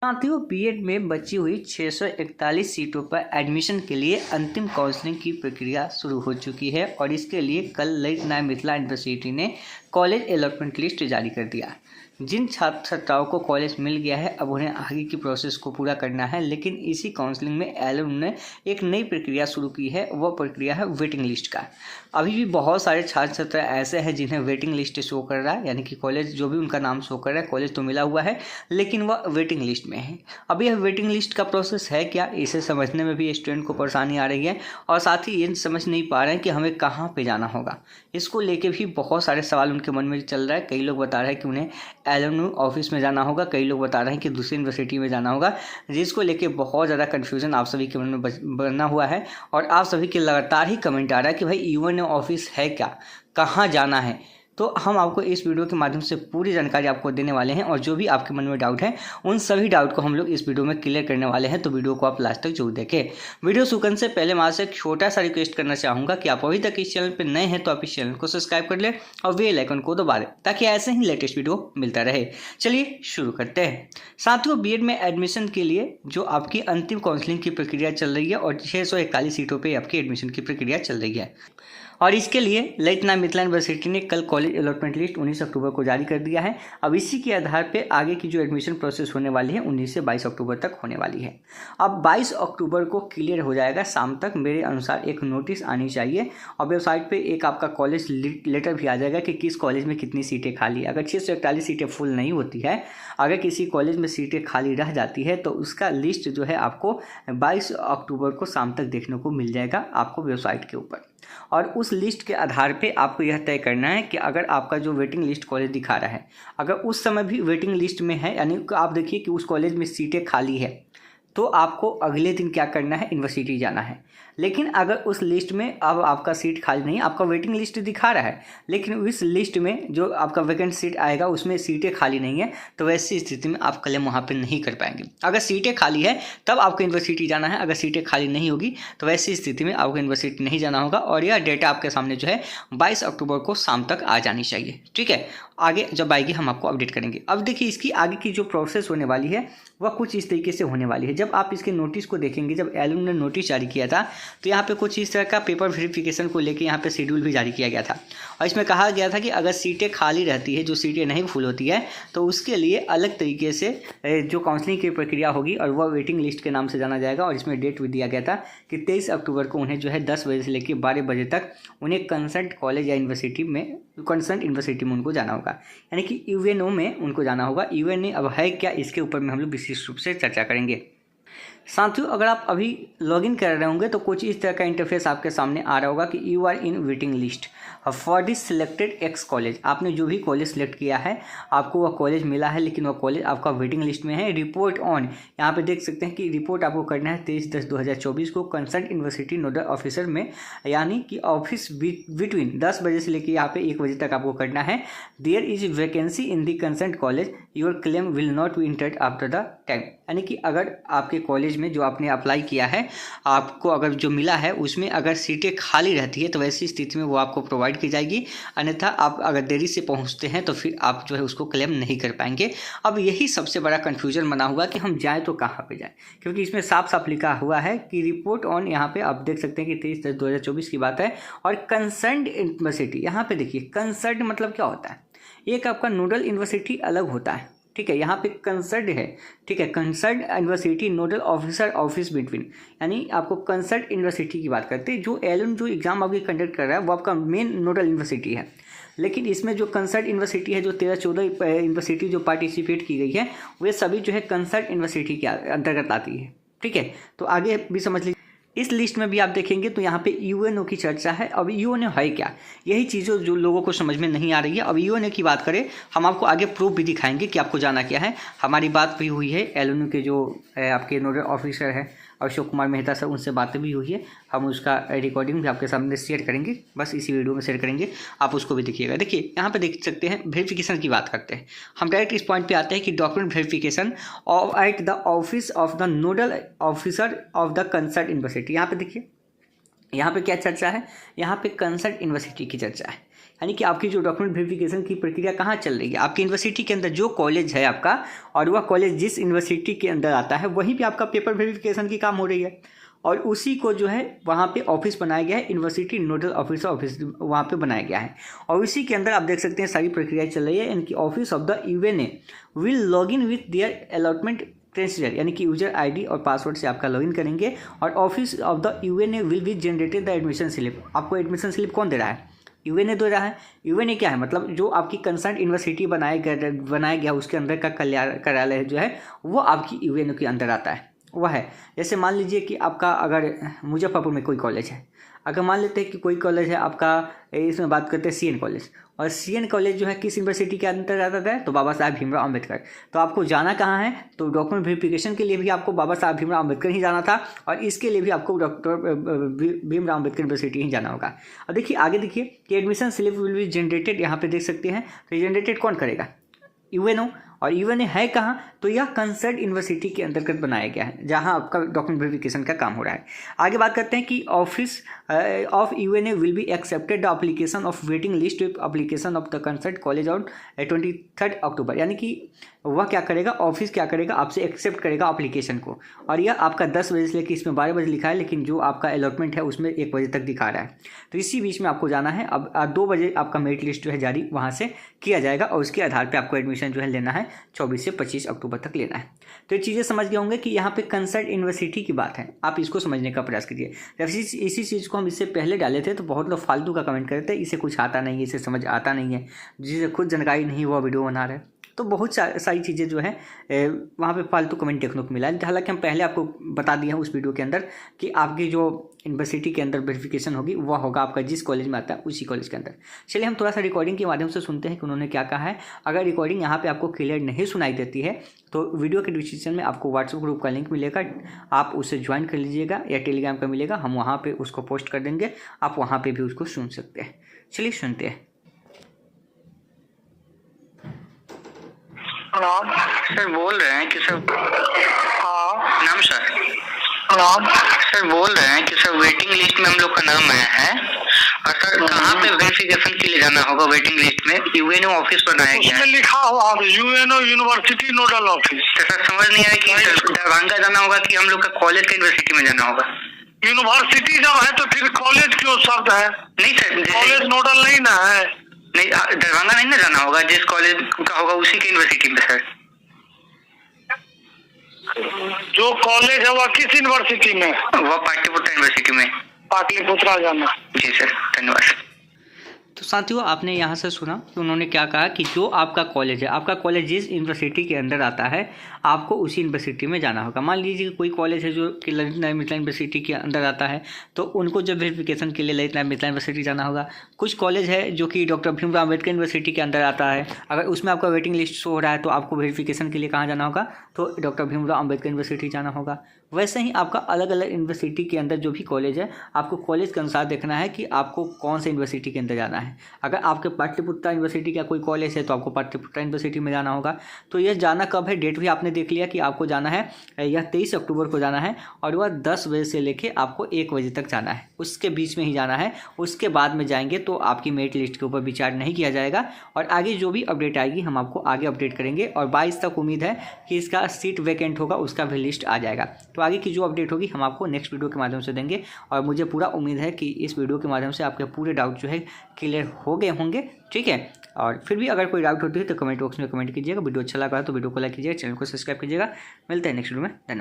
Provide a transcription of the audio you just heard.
साथियों, बीएड में बची हुई 641 सीटों पर एडमिशन के लिए अंतिम काउंसलिंग की प्रक्रिया शुरू हो चुकी है और इसके लिए कल ललित नारायण मिथिला यूनिवर्सिटी ने कॉलेज अलॉटमेंट लिस्ट जारी कर दिया। जिन छात्र छात्राओं को कॉलेज मिल गया है अब उन्हें आगे की प्रोसेस को पूरा करना है, लेकिन इसी काउंसलिंग में एलएम ने एक नई प्रक्रिया शुरू की है। वह प्रक्रिया है वेटिंग लिस्ट का। अभी भी बहुत सारे छात्र छात्रा ऐसे हैं जिन्हें वेटिंग लिस्ट शो कर रहा है, यानी कि कॉलेज जो भी उनका नाम शो कर रहा है, कॉलेज तो मिला हुआ है लेकिन वह वेटिंग लिस्ट में है। अब यह वेटिंग लिस्ट का प्रोसेस है क्या, इसे समझने में भी स्टूडेंट को परेशानी आ रही है और साथ ही ये समझ नहीं पा रहे हैं कि हमें कहाँ पे जाना होगा। इसको लेके भी बहुत सारे सवाल उनके मन में चल रहा है। कई लोग बता रहे हैं कि उन्हें एलएमयू ऑफिस में जाना होगा, कई लोग बता रहे हैं कि दूसरी यूनिवर्सिटी में जाना होगा, जिसको लेके बहुत ज़्यादा कन्फ्यूजन आप सभी के मन में बना हुआ है। और आप सभी के लगातार ही कमेंट आ रहा है कि भाई यूएनओ ऑफिस है क्या, कहाँ जाना है। तो हम आपको इस वीडियो के माध्यम से पूरी जानकारी आपको देने वाले हैं और जो भी आपके मन में डाउट है उन सभी डाउट को हम लोग इस वीडियो में क्लियर करने वाले हैं। तो वीडियो को आप लास्ट तक जरूर देखें। वीडियो शुरू करने से पहले मैं आपसे एक छोटा सा रिक्वेस्ट करना चाहूँगा कि आप अभी तक इस चैनल पर नए हैं तो आप इस चैनल को सब्सक्राइब कर लें और बेल आइकन को दबा दें ताकि ऐसे ही लेटेस्ट वीडियो मिलता रहे। चलिए शुरू करते हैं। साथियों, बीएड में एडमिशन के लिए जो आपकी अंतिम काउंसलिंग की प्रक्रिया चल रही है और 641 सीटों पर आपकी एडमिशन की प्रक्रिया चल रही है और इसके लिए ललित नारायण मिथिला यूनिवर्सिटी ने कल कॉलेज अलॉटमेंट लिस्ट 19 अक्टूबर को जारी कर दिया है। अब इसी के आधार पे आगे की जो एडमिशन प्रोसेस होने वाली है 19 से 22 अक्टूबर तक होने वाली है। अब 22 अक्टूबर को क्लियर हो जाएगा शाम तक। मेरे अनुसार एक नोटिस आनी चाहिए और वेबसाइट पे एक आपका कॉलेज लेटर भी आ जाएगा कि किस कॉलेज में कितनी सीटें खाली है। अगर 641 सीटें फुल नहीं होती है, अगर किसी कॉलेज में सीटें खाली रह जाती है तो उसका लिस्ट जो है आपको 22 अक्टूबर को शाम तक देखने को मिल जाएगा आपको वेबसाइट के ऊपर। और उस लिस्ट के आधार पे आपको यह तय करना है कि अगर आपका जो वेटिंग लिस्ट कॉलेज दिखा रहा है, अगर उस समय भी वेटिंग लिस्ट में है, यानी आप देखिए कि उस कॉलेज में सीटें खाली है, तो आपको अगले दिन क्या करना है, यूनिवर्सिटी जाना है। लेकिन अगर उस लिस्ट में अब आपका सीट खाली नहीं, आपका वेटिंग लिस्ट दिखा रहा है लेकिन उस लिस्ट में जो आपका वैकेंट सीट आएगा उसमें सीटें खाली नहीं है, तो वैसी स्थिति में आप क्लेम वहाँ पे नहीं कर पाएंगे। अगर सीटें खाली है तब आपको यूनिवर्सिटी जाना है, अगर सीटें खाली नहीं होगी तो वैसी स्थिति में आपको यूनिवर्सिटी नहीं जाना होगा। और यह डेटा आपके सामने जो है 22 अक्टूबर को शाम तक आ जानी चाहिए। ठीक है, आगे जब आएगी हम आपको अपडेट करेंगे। अब देखिए इसकी आगे की जो प्रोसेस होने वाली है वह कुछ इस तरीके से होने वाली है। जब आप इसके नोटिस को देखेंगे, जब एलएम ने नोटिस जारी किया था तो यहाँ पे कुछ इस तरह का पेपर वेरिफिकेशन को लेके यहाँ पे शेड्यूल भी जारी किया गया था और इसमें कहा गया था कि अगर सीटें खाली रहती है, जो सीटें नहीं फुल होती है, तो उसके लिए अलग तरीके से जो काउंसलिंग की प्रक्रिया होगी और वह वेटिंग लिस्ट के नाम से जाना जाएगा। और इसमें डेट भी दिया गया था कि 23 अक्टूबर को उन्हें जो है 10 बजे से लेकर 12 बजे तक उन्हें कंसर्ट कॉलेज या यूनिवर्सिटी में उनको जाना होगा, यानी कि यूएनओ में उनको जाना होगा। यूएनओ अब है क्या, इसके ऊपर में हम लोग विशेष रूप से चर्चा करेंगे। साथियों, अगर आप अभी लॉगिन कर रहे होंगे तो कुछ इस तरह का इंटरफेस आपके सामने आ रहा होगा कि you are in waiting list for this selected X college. आपने जो भी कॉलेज सेलेक्ट किया है आपको वह कॉलेज मिला है, लेकिन वह कॉलेज आपका वेटिंग लिस्ट में है। रिपोर्ट ऑन, यहाँ पे देख सकते हैं कि रिपोर्ट आपको करना है 23/10/2024 को कंसर्न यूनिवर्सिटी नोडल ऑफिसर में, यानी कि ऑफिस बिटवीन 10 बजे से लेकर यहाँ पे 1 बजे तक आपको करना है। There is vacancy in the concern college, your claim will not be entered after the time. यानी कि अगर आपके कॉलेज में जो आपने अप्लाई किया है, आपको अगर जो मिला है उसमें अगर सीटें खाली रहती है तो वैसी स्थिति में वो आपको प्रोवाइड की जाएगी, अन्यथा आप अगर देरी से पहुंचते हैं तो फिर आप जो है उसको क्लेम नहीं कर पाएंगे। अब यही सबसे बड़ा कन्फ्यूजन बना हुआ कि हम जाएँ तो कहाँ पे जाएँ, क्योंकि इसमें साफ साफ लिखा हुआ है कि रिपोर्ट ऑन, यहाँ पे आप देख सकते हैं कि 23/10/2024 की बात है। और कंसर्न्ड यूनिवर्सिटी, यहाँ पे देखिए कंसर्न्ड मतलब क्या होता है, एक आपका नोडल यूनिवर्सिटी अलग होता है। ठीक है, यहाँ पे कंसर्ट है। ठीक है, concert university nodal officer office between, यानी आपको कंसर्ट यूनिवर्सिटी की बात करते हैं। जो एलएम जो एग्जाम आपकी कंडक्ट कर रहा है वो आपका मेन नोडल यूनिवर्सिटी है, लेकिन इसमें जो कंसर्ट यूनिवर्सिटी है, जो 13-14 यूनिवर्सिटी जो पार्टिसिपेट की गई है वे सभी जो है कंसर्ट यूनिवर्सिटी के अंतर्गत आती है। ठीक है, तो आगे भी समझ लीजिए। इस लिस्ट में भी आप देखेंगे तो यहाँ पे यूएनओ की चर्चा है। अब यूएनओ है क्या, यही चीज़ें जो लोगों को समझ में नहीं आ रही है। अब यूएनओ की बात करें, हम आपको आगे प्रूफ भी दिखाएंगे कि आपको जाना क्या है। हमारी बात भी हुई है एलएनओ के जो आपके नोडल ऑफिसर है अशोक कुमार मेहता सर, उनसे बातें भी हुई है। हम उसका रिकॉर्डिंग भी आपके सामने शेयर करेंगे, बस इसी वीडियो में शेयर करेंगे, आप उसको भी देखिएगा। देखिए यहाँ पे देख सकते हैं वेरिफिकेशन की बात करते हैं हम। डायरेक्ट इस पॉइंट पे आते हैं कि document verification at the office of the nodal officer of the concert university. यहाँ पे देखिए, यहाँ पे क्या चर्चा है, यहाँ पे कंसर्ट यूनिवर्सिटी की चर्चा है यानी कि आपकी जो डॉक्यूमेंट वेरिफिकेशन की प्रक्रिया कहाँ चल रही है, आपकी यूनिवर्सिटी के अंदर जो कॉलेज है आपका और वह कॉलेज जिस यूनिवर्सिटी के अंदर आता है वहीं पे आपका पेपर वेरिफिकेशन की काम हो रही है, और उसी को जो है वहाँ पे ऑफिस बनाया गया है, यूनिवर्सिटी नोडल ऑफिसर ऑफिस वहाँ पे बनाया गया है। और इसी के अंदर आप देख सकते हैं सारी प्रक्रियाएं चल रही है। इनकी office of the UNA will log in with their allotment credential, यानी कि यूजर आईडी और पासवर्ड से आपका लॉगिन करेंगे, और office of the UNA will be generated the admission slip. आपको एडमिशन स्लिप कौन दे रहा है? यूएनए दे रहा है। यूएनए क्या है? मतलब जो आपकी कंसर्न यूनिवर्सिटी बनाया गया उसके अंदर का कार्यालय जो है वो आपकी यूएनए के अंदर आता है, वह है। जैसे मान लीजिए कि आपका अगर मुजफ्फरपुर में कोई कॉलेज है, अगर मान लेते हैं कि कोई कॉलेज है आपका, इसमें बात करते हैं सीएन कॉलेज, और सीएन कॉलेज जो है किस यूनिवर्सिटी के अंदर आता है? तो बाबा साहब भीमराव अम्बेडकर। तो आपको जाना कहाँ है? तो डॉक्यूमेंट वेरिफिकेशन के लिए भी आपको बाबा साहब भीमराव अम्बेडकर ही जाना था, और इसके लिए भी आपको डॉक्टर भीमराव अम्बेडकर यूनिवर्सिटी ही जाना होगा। अब देखिए आगे देखिए कि admission slip will be generated, यहाँ पे देख सकते हैं। तो जनरेटेड कौन करेगा? यूएनओ। और यूएनए है कहाँ? तो यह कंसर्न यूनिवर्सिटी के अंतर्गत बनाया गया है जहाँ आपका डॉक्यूमेंट वेरिफिकेशन का काम हो रहा है। आगे बात करते हैं कि office of UNA will be accepted the application of waiting list with application of the concern college on 23 अक्टूबर, यानी कि वह क्या करेगा, ऑफिस क्या करेगा, आपसे एक्सेप्ट करेगा एप्लीकेशन को। और यह आपका 10 बजे से लेकर, इसमें 12 बजे लिखा है लेकिन जो आपका अलॉटमेंट है उसमें 1 बजे तक दिखा रहा है, तो इसी बीच में आपको जाना है। अब 2 बजे आपका मेरिट लिस्ट जो है जारी वहाँ से किया जाएगा, और उसके आधार पर आपको एडमिशन जो है लेना है 24 से 25 अक्टूबर तक लेना है। तो ये चीज़ें समझ गए होंगे कि यहाँ पे कंसर्न यूनिवर्सिटी की बात है, आप इसको समझने का प्रयास कीजिए। जब इसी चीज़ को हम इससे पहले डाले थे तो बहुत लोग फालतू का कमेंट करते हैं, इसे कुछ आता नहीं है, इसे समझ आता नहीं है, जिसे खुद जानकारी नहीं वो वीडियो बना रहे। तो बहुत सारी चीज़ें जो है वहाँ पे फालतू कमेंट देखने को मिला है। हालांकि हम पहले आपको बता दिए हैं उस वीडियो के अंदर कि आपकी जो यूनिवर्सिटी के अंदर वेरिफिकेशन होगी वह होगा आपका जिस कॉलेज में आता है उसी कॉलेज के अंदर। चलिए हम थोड़ा सा रिकॉर्डिंग के माध्यम से सुनते हैं कि उन्होंने क्या कहा है। अगर रिकॉर्डिंग यहाँ पे आपको क्लियर नहीं सुनाई देती है तो वीडियो के डिस्क्रिप्शन में आपको व्हाट्सएप ग्रुप का लिंक मिलेगा, आप उसे ज्वाइन कर लीजिएगा, या टेलीग्राम का मिलेगा, हम वहाँ पर उसको पोस्ट कर देंगे, आप वहाँ पर भी उसको सुन सकते हैं। चलिए सुनते हैं। सर बोल रहे हैं कि सर, हाँ नाम सर, नाम सर बोल रहे हैं कि सर वेटिंग लिस्ट में हम लोग का नाम आया है, और सर कहाँ पे वेरिफिकेशन के लिए जाना होगा? वेटिंग लिस्ट में यूएनओ ऑफिस बनाया गया है, उसमें लिखा हुआ है यूएनओ यूनिवर्सिटी नोडल ऑफिस। तो सर समझ नहीं आ रहा कि दरभंगा जाना होगा कि हम लोग का कॉलेज का यूनिवर्सिटी में जाना होगा? यूनिवर्सिटी जब है तो फिर कॉलेज क्यों शब्द है? नहीं सर, कॉलेज नोडल नहीं ना है। नहीं, दरभंगा नहीं ना जाना होगा, जिस कॉलेज का होगा उसी के यूनिवर्सिटी में सर। जो कॉलेज है वह किस यूनिवर्सिटी में? वह पाटलिपुत्र यूनिवर्सिटी में। पाटलिपुत्रा जाना। जी सर, धन्यवाद। तो साथियों आपने यहाँ से सुना कि उन्होंने क्या कहा कि जो आपका कॉलेज है, आपका कॉलेज जिस यूनिवर्सिटी के अंदर आता है आपको उसी यूनिवर्सिटी में जाना होगा। मान लीजिए कि कोई कॉलेज है जो कि ललित नारायण मिथिला यूनिवर्सिटी के अंदर आता है तो उनको जब वेरिफिकेशन के लिए ललित नारायण मिथिला यूनिवर्सिटी जाना होगा। कुछ कॉलेज है जो कि डॉक्टर भीमराव अम्बेडकर यूनिवर्सिटी के अंदर आता है, अगर उसमें आपका वेटिंग लिस्ट शो हो रहा है तो आपको वेरिफिकेशन के लिए कहाँ जाना होगा? तो डॉक्टर भीमराव अम्बेडकर यूनिवर्सिटी जाना होगा। वैसे ही आपका अलग अलग यूनिवर्सिटी के अंदर जो भी कॉलेज है आपको कॉलेज के अनुसार देखना है कि आपको कौन से यूनिवर्सिटी के अंदर जाना है। अगर आपके पाटलिपुत्रा यूनिवर्सिटी का कोई कॉलेज है तो आपको पाटलिपुत्रा यूनिवर्सिटी में जाना होगा। तो यह जाना कब है, डेट भी आपने देख लिया कि आपको जाना है यह 23 अक्टूबर को जाना है, और वह 10 बजे से लेके आपको 1 बजे तक जाना है, उसके बीच में ही जाना है। उसके बाद में जाएंगे तो आपकी मेरिट लिस्ट के ऊपर विचार नहीं किया जाएगा, और आगे जो भी अपडेट आएगी हम आपको आगे अपडेट करेंगे। और 22 तक उम्मीद है कि इसका सीट वैकेंट होगा, उसका भी लिस्ट आ जाएगा। तो आगे की जो अपडेट होगी हम आपको नेक्स्ट वीडियो के माध्यम से देंगे, और मुझे पूरा उम्मीद है कि इस वीडियो के माध्यम से आपके पूरे डाउट जो है क्लियर हो गए होंगे। ठीक है, और फिर भी अगर कोई डाउट होती है तो कमेंट बॉक्स में कमेंट कीजिएगा। वीडियो अच्छा लगा तो वीडियो को लाइक कीजिएगा, चैनल को सब्सक्राइब कीजिएगा। मिलते हैं नेक्स्ट वीडियो में, धन्यवाद।